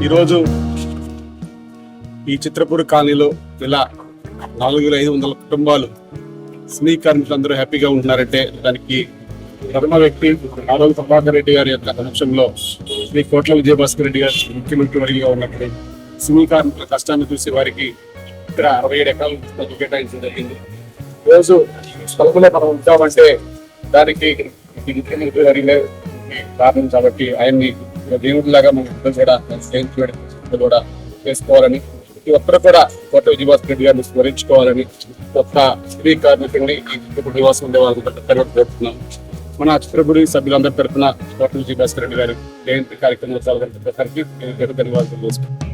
ఈరోజు ఈ చిత్రపూర్ కాలనీలో ఇలా 4500 కుటుంబాలు సినీ కార్మికులందరూ హ్యాపీగా ఉంటున్నారంటే దానికి ప్రథమ వ్యక్తి ఆరోగ్య ప్రభాకర్ రెడ్డి గారి యొక్క సమక్షంలో శ్రీ కోట్ల విజయభాస్కర్ రెడ్డి గారు ముఖ్యమంత్రి వర్గంగా ఉన్నప్పుడు సినీ కార్మికుల కష్టాన్ని చూసి వారికి ఇక్కడ 67 ఎకరాలు కేటాయించడం జరిగింది. రోజు స్థలంలో మనం ఉంటామంటే దానికి ముఖ్యమంత్రి వర్గంగా కారణం కాబట్టి ఆయన్ని దేవుడిలాగా మనం కూడా చేసుకోవాలని ప్రతి ఒక్కరు కూడా కోట్ల విజయభాస్కర్ రెడ్డి గారిని స్మరించుకోవాలని కొత్త సినీ కార్మికుల్ని ఈ చిత్రపూర్ నివాసం ఉండే వాళ్ళని కోరుతున్నాం. మన చిత్రపూర్ సభ్యులందరి తరఫున కోట్ల విజయభాస్కర్ రెడ్డి గారి జయంతి కార్యక్రమోత్సవాలు ధన్యవాదాలు తెలుసుకుంటాం.